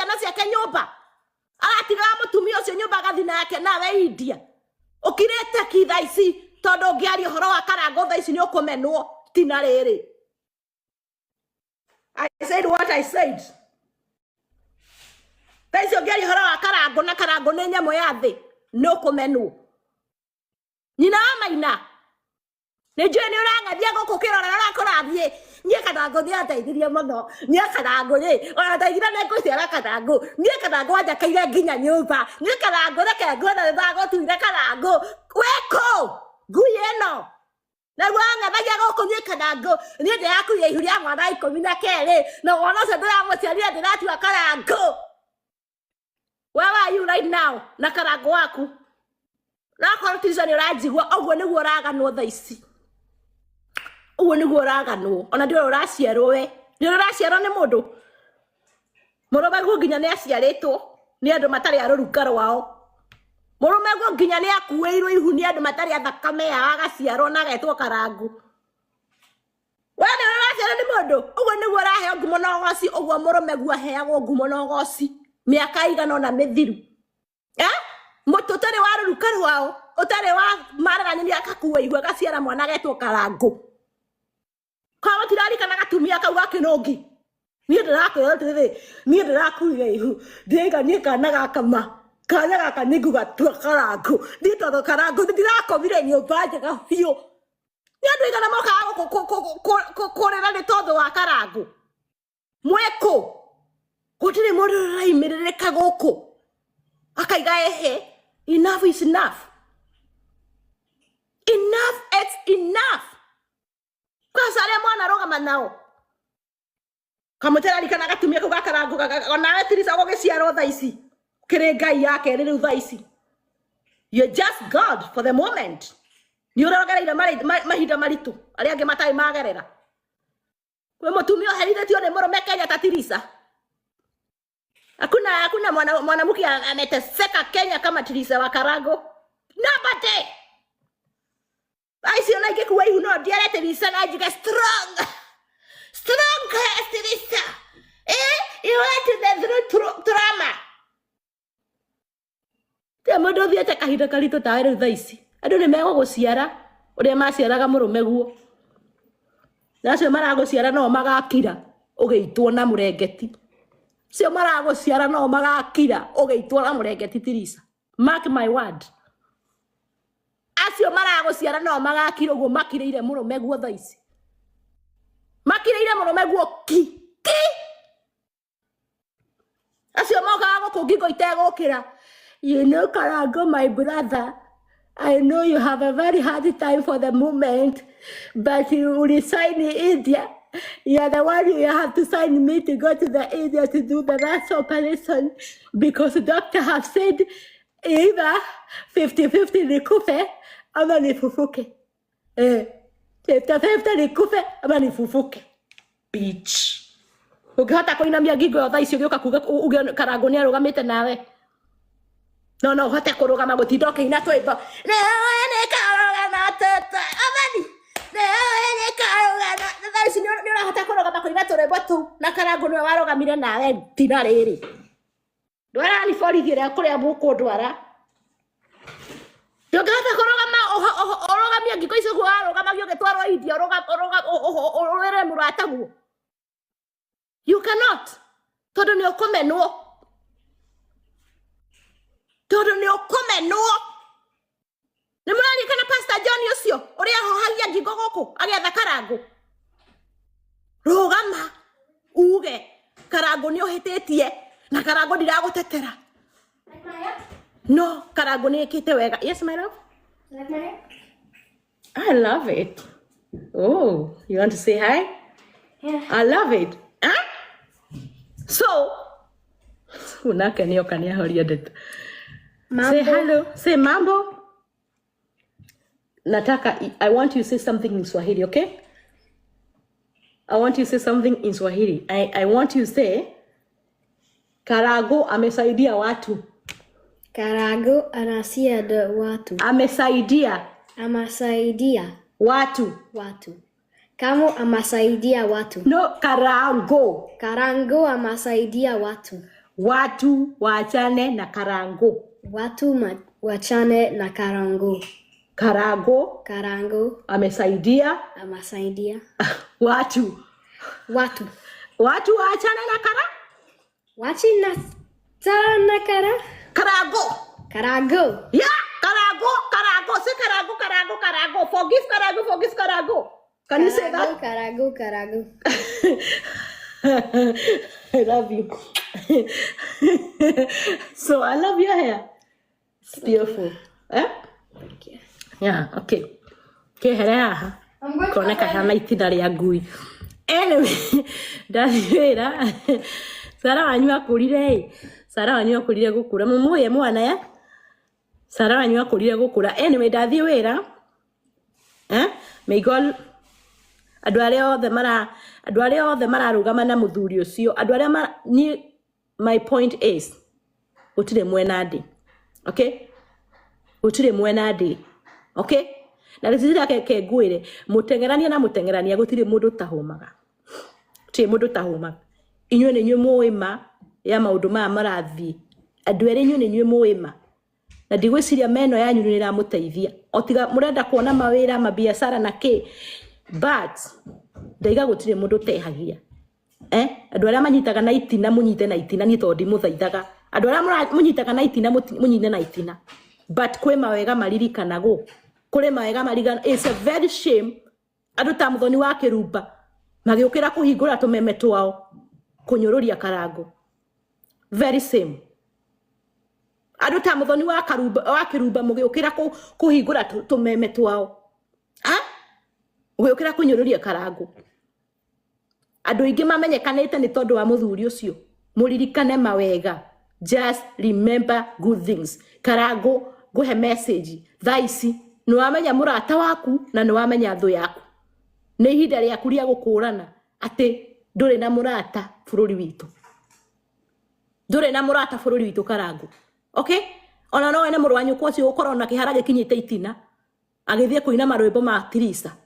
ciana ciake nyumba aratiga mutumia ucio nyumba gathi nake nawe India ukirete kitha ici tondu ngiari horo wa Karango tha ici ni ukumenwo tina riri. I said what I said. Tha ici ngiari horo wa Karango na Karango ni nyamo ya thi ni ukumenwo. Nyina Maina ni njui ni urangathia guku kirorera urakorathie nie Karango ni ateithirie muno nie Karango ri ona ndaigire ni nguciara Karango nie Karango anjakaire nginya nyumba nie Karango reke ngwenda ndagotuire Karango weko ngui eno na wangathagia guku nie Karango nie ndirakuria ihu ria mwana 12 na mwana ucio ndiramuciarire ndiratua Karango. Where are you right now na Karango waku rakora tirica ni urajigua oguo niguo uraganwo tha ici uguo niguo uraganwo ona ndio uraciarwo we ndio uraciarwo ni mundu murume guo nginya ni aciaritwo ni andu matari aruruka rwao murume guo nginya ni akuirwo ihu ni andu matari athakame ya agaciarwo na agetwo Karango we ndio uraciarwo ni mundu uguo niguo uraheo ngumo na goci uguo murume guo aheagwo ngumo na goci miaka igana na mithiru mututari waruruka rwao utari wa mararania akakuwa igwa gaciara mwana getwo Karango kwa tirari kana gatumia kau gakinongi ni ndirakwira tiri ni ndirakuiga ihu ndiga ni kana gakama kana gaka ningu gatua Karango ni todo Karango ndirakomire nyumba njega biu ni andu igana moka korera ni todo wa Karango mweko gutire mundu raimirereka guku akaiga ehe. Enough is enough. Enough is enough. Kwa sare mwana roga manao. Kamutera likana gatumia ko Karango ona Tirisa go giciaro tha ici. Kire ngai yake riu tha ici. You're just God for the moment. Ni urogereire mahinda maritu. Ari ange matai magerera. Kwe mutumia herithetio ni murume Kenya ta Tirisa. Hakuna mwanamke ameteseka Kenya kama Tirisa wa Karango. Nobody. Aisiona ingekuwa hiyo no diare Tirisa na ajiga strong. Strong Tirisa. You went to the drama. Tia mundu thiete kahinda karito tawe riu tha ici. Andu ni mego guciara uria maciaraga murume guo. Nacio maraguciara no magakira ugeitwo na murengeti. Sio marago ciara no magakira ugeitwara murengeti Tirisa. Mark my word. Acio marago ciara no magakira uguo makireire murume guo tha ici. Makireire murume guo ki. Acio mokaga gukungingo itegukira. You know Karango my brother. I know you have a very hard time for the moment, but you resign in India. You're the one you have to sign me to go to the India to do the last operation because the doctor have said either 50-50 nikufe ama nifufuke. 50-50 nikufe ama nifufuke. Bitch. Ugihota kuinamia ngingo yo tha icio gioka kuga uge Karango ni arugamite nawe. No hote kurugama gutinda ukiina twimbo. Ne karugama tata. Amani. Ne karugama. Tha ici ni urahota kurugama kuina turembo tu. Na Karango ni warugamire nawe tina riri. Ndwara ni forithire kuria muku ndwara. Ndugihota kurugama urugamia ngingo icio warugama gitwarwo India urugere murata guo. You cannot. Todo ni okumenwo. Todo ni okumenwo. Nimurari kana Pastor John ucio uria hohagia ngingo guku agiatha Karango. Rugama uge Karango ni ohitetie na Karango ndiragutetera. Like my hair? No, Karango ni ekite wega. Yes, my love. Like my hair? I love it. Oh, you want to say hi? Yeah. I love it. Huh? So, unake ni okania horia ndeto. Say hello. Say mambo. Nataka, I want you to say something in Swahili, okay? I want you to say something in Swahili. I want you to say, Karango amesaidia watu. Karango anasaidia watu. Amesaidia. Amasaidia. Watu. Watu. Kamo amasaidia watu. No, Karango. Karango amasaidia watu. Watu waachane na Karango. Watu wachane na Karango. Karango amesaidia watu waachane na Karango. Yeah, Karango. Say Karango. Forgive Karango. Can you say that? Karango. I love you. So I love your hair. It's beautiful. Eh? Thank you. Yeah, okay. Okay, haha. Kona kahana itina ria ngui. Anyway, ndathira. Sara wanyu akurire gukura. Mumuye mwana ya? Sara wanyu akurire gukura. Anyway, ndathie wira. May God andå arä othe mararugama na muthuri ucio andå arä my point is gutire mwena ndi, okay, gutire mwena ndi, okay, na rĩtĩrĩa keke ngwĩre mũtengerania na mũtengerania gutire mũndũ tahumaga, ti mũndũ tahumaga. Inyuĩ nĩ inyuĩ mũĩma ya maũndũ maya marathiĩ, andũ erĩ inyuĩ nĩ inyuĩ mũĩma, na ndigwĩciria meno yanyu nĩ ĩramũteithia otiga mũrenda kuona mawĩra mabiacara na kĩ, but ndaiga gutire mundu tehagia. Andu aria manyitaga na itina munyite na itina ni tondi muthaithaga. Andu aria munyitaga na itina munyine na itina. But kwe mawega maririkanago. Kure mawega marigana. It's a very shame. Andu ta muthoni wa Kirumba magiukira kuhingura tumeme twao kunyururia Karango. Very same. Andu ta muthoni wa Kirumba mugiukira kuhingura tumeme twao. Ugiukira kunyururia Karango. Andu ingi mamenyekanite ni tondu wa muthuri ucio. Muririkane mawega. Just remember good things. Karango guhe message. Thaici ni wamenya murata waku na ni wamenya thu yaku. Ni ihinda riaku ria gukurana ati nduri na murata bururi witu. Nduri na murata bururi witu Karango. Okay? Ona no ene muru wanyu kwa cio ukorwo na kihara gikinyite itina. Agithie kuina marwimbo ma Tirisa.